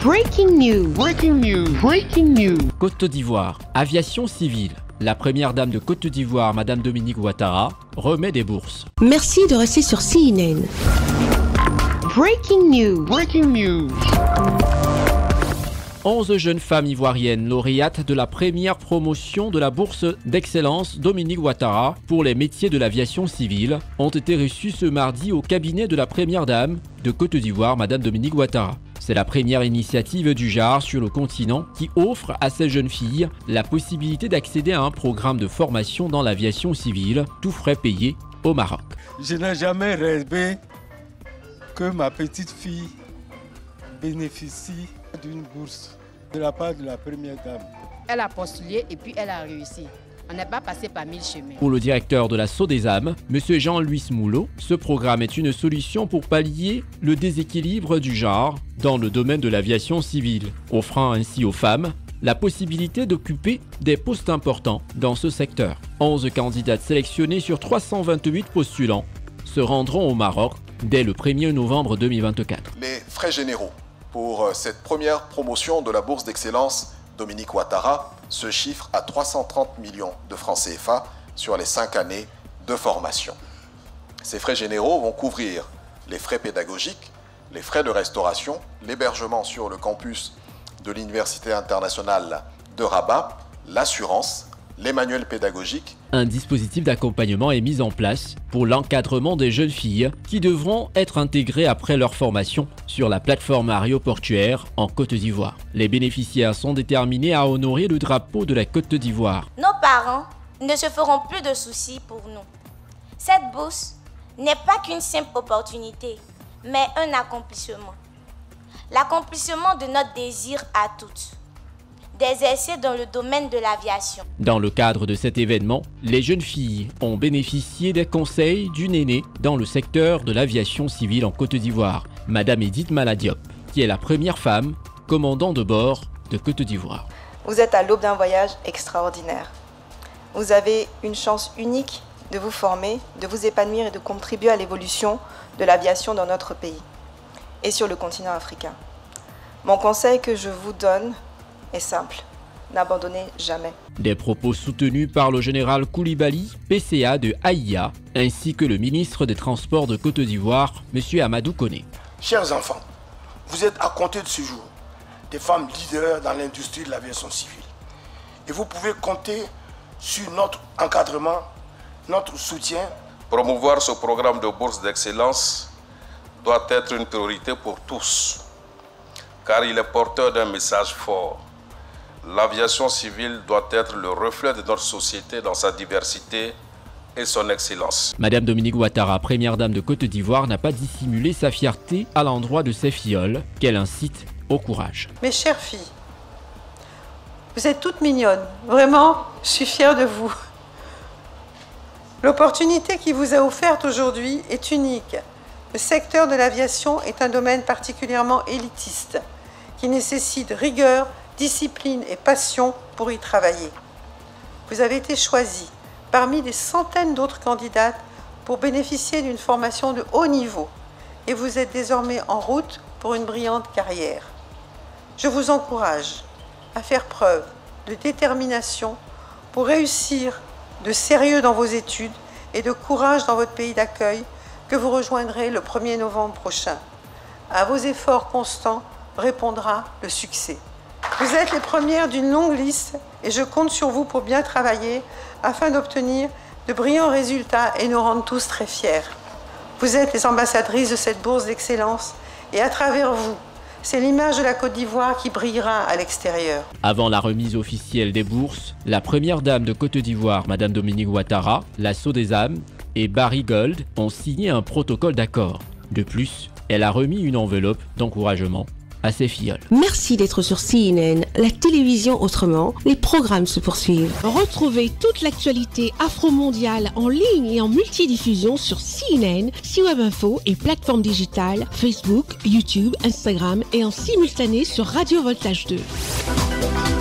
Breaking news. Breaking news. Breaking news. Côte d'Ivoire, aviation civile. La première dame de Côte d'Ivoire, Madame Dominique Ouattara, remet des bourses. Merci de rester sur CNN. Breaking news. Breaking news. 11 jeunes femmes ivoiriennes lauréates de la première promotion de la bourse d'excellence Dominique Ouattara pour les métiers de l'aviation civile ont été reçues ce mardi au cabinet de la première dame de Côte d'Ivoire, Madame Dominique Ouattara. C'est la première initiative du genre sur le continent qui offre à ces jeunes filles la possibilité d'accéder à un programme de formation dans l'aviation civile, tout frais payé au Maroc. Je n'ai jamais rêvé que ma petite fille bénéficie d'une bourse de la part de la première dame. Elle a postulé et puis elle a réussi. On n'est pas passé par 1000 chemins. Pour le directeur de la SODESAM, M. Jean-Louis Moulot, ce programme est une solution pour pallier le déséquilibre du genre dans le domaine de l'aviation civile, offrant ainsi aux femmes la possibilité d'occuper des postes importants dans ce secteur. 11 candidates sélectionnées sur 328 postulants se rendront au Maroc dès le 1er novembre 2024. Les frais généraux pour cette première promotion de la bourse d'excellence Dominique Ouattara se chiffre à 330 millions de francs CFA sur les 5 années de formation. Ces frais généraux vont couvrir les frais pédagogiques, les frais de restauration, l'hébergement sur le campus de l'Université internationale de Rabat, l'assurance, les manuels pédagogiques. Un dispositif d'accompagnement est mis en place pour l'encadrement des jeunes filles qui devront être intégrées après leur formation sur la plateforme aéroportuaire en Côte d'Ivoire. Les bénéficiaires sont déterminés à honorer le drapeau de la Côte d'Ivoire. Nos parents ne se feront plus de soucis pour nous. Cette bourse n'est pas qu'une simple opportunité, mais un accomplissement. L'accomplissement de notre désir à toutes d'exercer dans le domaine de l'aviation. Dans le cadre de cet événement, les jeunes filles ont bénéficié des conseils d'une aînée dans le secteur de l'aviation civile en Côte d'Ivoire, Madame Edith Maladiop, qui est la première femme commandant de bord de Côte d'Ivoire. Vous êtes à l'aube d'un voyage extraordinaire. Vous avez une chance unique de vous former, de vous épanouir et de contribuer à l'évolution de l'aviation dans notre pays et sur le continent africain. Mon conseil que je vous donne est simple, n'abandonnez jamais. Des propos soutenus par le général Koulibaly, PCA de Aïa, ainsi que le ministre des Transports de Côte d'Ivoire, M. Amadou Koné. Chers enfants, vous êtes à compter de ce jour des femmes leaders dans l'industrie de l'aviation civile. Et vous pouvez compter sur notre encadrement, notre soutien. Promouvoir ce programme de bourse d'excellence doit être une priorité pour tous, car il est porteur d'un message fort. L'aviation civile doit être le reflet de notre société dans sa diversité et son excellence. Madame Dominique Ouattara, première dame de Côte d'Ivoire, n'a pas dissimulé sa fierté à l'endroit de ses filleules, qu'elle incite au courage. Mes chères filles, vous êtes toutes mignonnes. Vraiment, je suis fière de vous. L'opportunité qui vous est offerte aujourd'hui est unique. Le secteur de l'aviation est un domaine particulièrement élitiste, qui nécessite rigueur, discipline et passion pour y travailler. Vous avez été choisis parmi des centaines d'autres candidates pour bénéficier d'une formation de haut niveau et vous êtes désormais en route pour une brillante carrière. Je vous encourage à faire preuve de détermination pour réussir de sérieux dans vos études et de courage dans votre pays d'accueil que vous rejoindrez le 1er novembre prochain. À vos efforts constants répondra le succès. Vous êtes les premières d'une longue liste et je compte sur vous pour bien travailler afin d'obtenir de brillants résultats et nous rendre tous très fiers. Vous êtes les ambassadrices de cette bourse d'excellence et à travers vous, c'est l'image de la Côte d'Ivoire qui brillera à l'extérieur. Avant la remise officielle des bourses, la première dame de Côte d'Ivoire, Madame Dominique Ouattara, la SODESAM et Barry Gold ont signé un protocole d'accord. De plus, elle a remis une enveloppe d'encouragement à ses filleules. Merci d'être sur CNN, la télévision autrement. Les programmes se poursuivent. Retrouvez toute l'actualité afro-mondiale en ligne et en multidiffusion sur CNN, C-Web Info et plateformes digitales, Facebook, YouTube, Instagram et en simultané sur Radio Voltage 2.